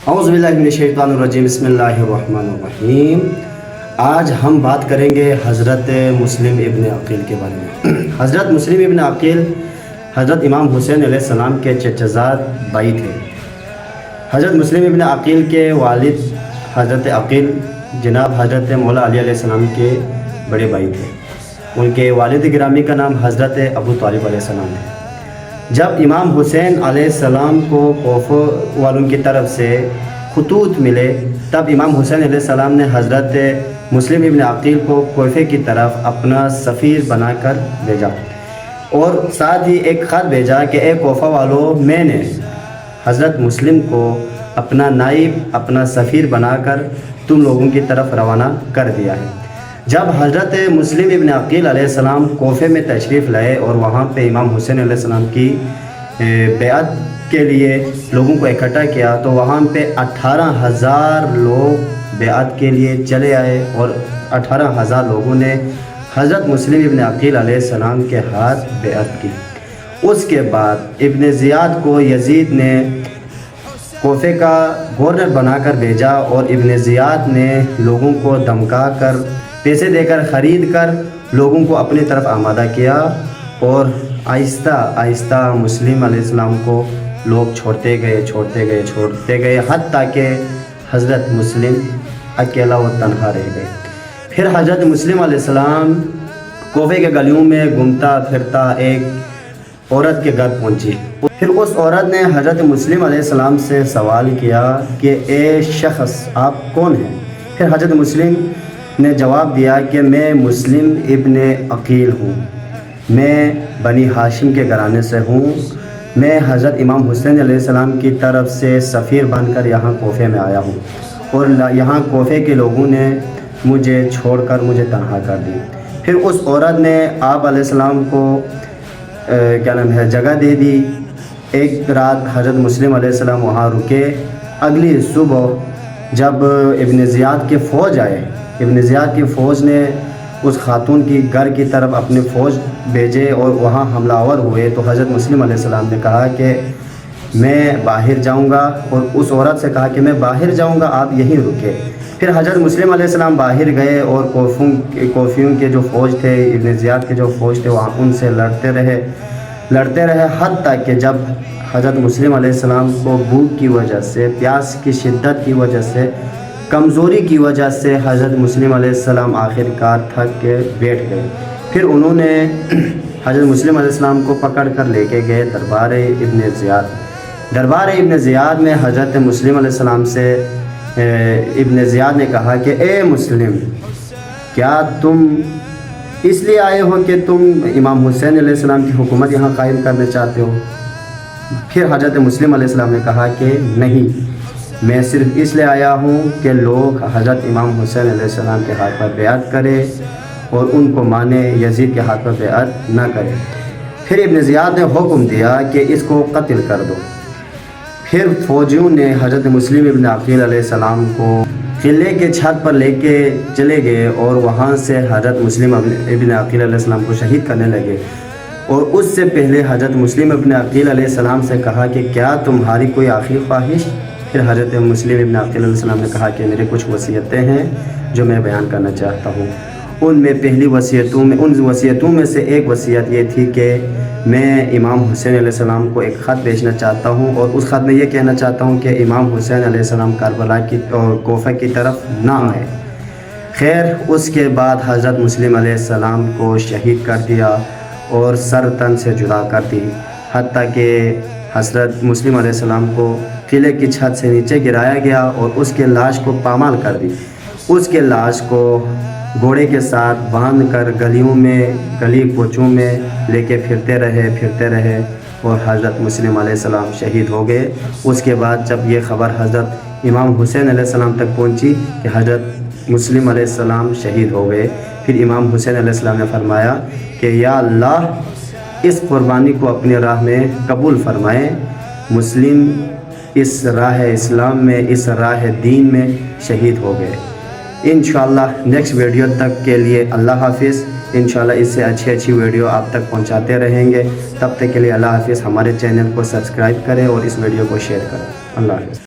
اعوذ باللہ من الشیطان الرجیم، بسم اللہ الرحمن الرحیم۔ آج ہم بات کریں گے حضرت مسلم ابن عقیل کے بارے میں۔ حضرت مسلم ابن عقیل حضرت امام حسین علیہ السلام کے چچزاد بھائی تھے۔ حضرت مسلم ابن عقیل کے والد حضرت عقیل جناب حضرت مولا علی علیہ السلام کے بڑے بھائی تھے۔ ان کے والد گرامی کا نام حضرت ابو طالب علیہ السلام ہے۔ جب امام حسین علیہ السلام کو کوفہ والوں کی طرف سے خطوط ملے، تب امام حسین علیہ السلام نے حضرت مسلم ابن عقیل کو کوفہ کی طرف اپنا سفیر بنا کر بھیجا، اور ساتھ ہی ایک خط بھیجا کہ اے کوفہ والو، میں نے حضرت مسلم کو اپنا نائب، اپنا سفیر بنا کر تم لوگوں کی طرف روانہ کر دیا ہے۔ جب حضرت مسلم ابن عقیل علیہ السلام کوفہ میں تشریف لائے اور وہاں پہ امام حسین علیہ السلام کی بیعت کے لیے لوگوں کو اکٹھا کیا، تو وہاں پہ 18,000 لوگ بیعت کے لیے چلے آئے، اور 18,000 لوگوں نے حضرت مسلم ابن عقیل علیہ السلام کے ہاتھ بیعت کی۔ اس کے بعد ابن زیاد کو یزید نے کوفہ کا گورنر بنا کر بھیجا، اور ابن زیاد نے لوگوں کو دھمکا کر، پیسے دے کر، خرید کر لوگوں کو اپنی طرف آمادہ کیا، اور آہستہ آہستہ مسلم علیہ السلام کو لوگ چھوڑتے گئے حتیٰ کہ حضرت مسلم اکیلا و تنہا رہ گئے۔ پھر حضرت مسلم علیہ السلام کوفہ کے گلیوں میں گھومتا پھرتا ایک عورت کے گھر پہنچی۔ پھر اس عورت نے حضرت مسلم علیہ السلام سے سوال کیا کہ اے شخص، آپ کون ہیں؟ پھر حضرت مسلم نے جواب دیا کہ میں مسلم ابن عقیل ہوں، میں بنی ہاشم کے گھرانے سے ہوں، میں حضرت امام حسین علیہ السلام کی طرف سے سفیر بن کر یہاں کوفہ میں آیا ہوں، اور یہاں کوفہ کے لوگوں نے مجھے چھوڑ کر مجھے تنہا کر دی۔ پھر اس عورت نے آپ علیہ السلام کو جگہ دے دی۔ ایک رات حضرت مسلم علیہ السلام وہاں رکے۔ اگلی صبح جب ابن زیاد کی فوج آئے، ابن زیاد کی فوج نے اس خاتون کی گھر کی طرف اپنے فوج بھیجے اور وہاں حملہ آور ہوئے، تو حضرت مسلم علیہ السلام نے کہا کہ میں باہر جاؤں گا، اور اس عورت سے کہا کہ میں باہر جاؤں گا، آپ یہیں رکے۔ پھر حضرت مسلم علیہ السلام باہر گئے، اور کوفیوں کے جو فوج تھے، ابن زیاد کے جو فوج تھے، وہاں ان سے لڑتے رہے حتیٰ کہ جب حضرت مسلم علیہ السلام کو بھوک کی وجہ سے، پیاس کی شدت کی وجہ سے، کمزوری کی وجہ سے حضرت مسلم علیہ السلام آخر کار تھک کے بیٹھ گئے۔ پھر انہوں نے حضرت مسلم علیہ السلام کو پکڑ کر لے کے گئے دربار ابن زیاد میں حضرت مسلم علیہ السلام سے ابن زیاد نے کہا کہ اے مسلم، کیا تم اس لیے آئے ہو کہ تم امام حسین علیہ السلام کی حکومت یہاں قائم کرنا چاہتے ہو؟ پھر حضرت مسلم علیہ السلام نے کہا کہ نہیں، میں صرف اس لیے آیا ہوں کہ لوگ حضرت امام حسین علیہ السلام کے ہاتھ پر بیعت کرے اور ان کو مانے، یزید کے ہاتھ پر بیعت نہ کرے۔ پھر ابن زیاد نے حکم دیا کہ اس کو قتل کر دو۔ پھر فوجیوں نے حضرت مسلم ابن عقیل علیہ السلام کو قلعے کے چھت پر لے کے چلے گئے، اور وہاں سے حضرت مسلم ابن عقیل علیہ السلام کو شہید کرنے لگے۔ اور اس سے پہلے حضرت مسلم ابن عقیل علیہ السلام سے کہا کہ کیا تمہاری کوئی آخری خواہش؟ پھر حضرت مسلم ابن عقیل علیہ السلام نے کہا کہ میرے کچھ وصیتیں ہیں جو میں بیان کرنا چاہتا ہوں۔ ان وصیتوں میں سے ایک وصیت یہ تھی کہ میں امام حسین علیہ السلام کو ایک خط بھیجنا چاہتا ہوں، اور اس خط میں یہ کہنا چاہتا ہوں کہ امام حسین علیہ السلام کربلا کی اور کوفہ کی طرف نہ آئے۔ خیر، اس کے بعد حضرت مسلم علیہ السلام کو شہید کر دیا اور سر تن سے جدا کر دی، حتیٰ کہ حضرت مسلم علیہ السلام کو قلعے کی چھت سے نیچے گرایا گیا اور اس کے لاش کو پامال کر دی۔ اس کے لاش کو گھوڑے کے ساتھ باندھ کر گلی کوچوں میں لے کے پھرتے رہے اور حضرت مسلم علیہ السلام شہید ہو گئے۔ اس کے بعد جب یہ خبر حضرت امام حسین علیہ السلام تک پہنچی کہ حضرت مسلم علیہ السلام شہید ہو گئے، پھر امام حسین علیہ السلام نے فرمایا کہ یا اللہ، اس قربانی کو اپنی راہ میں قبول فرمائے۔ مسلم اس راہ اسلام میں، اس راہ دین میں شہید ہو گئے۔ انشاءاللہ نیکسٹ ویڈیو تک کے لیے اللہ حافظ۔ انشاءاللہ اس سے اچھی ویڈیو آپ تک پہنچاتے رہیں گے۔ تب تک کے لیے اللہ حافظ۔ ہمارے چینل کو سبسکرائب کریں اور اس ویڈیو کو شیئر کریں۔ اللہ حافظ۔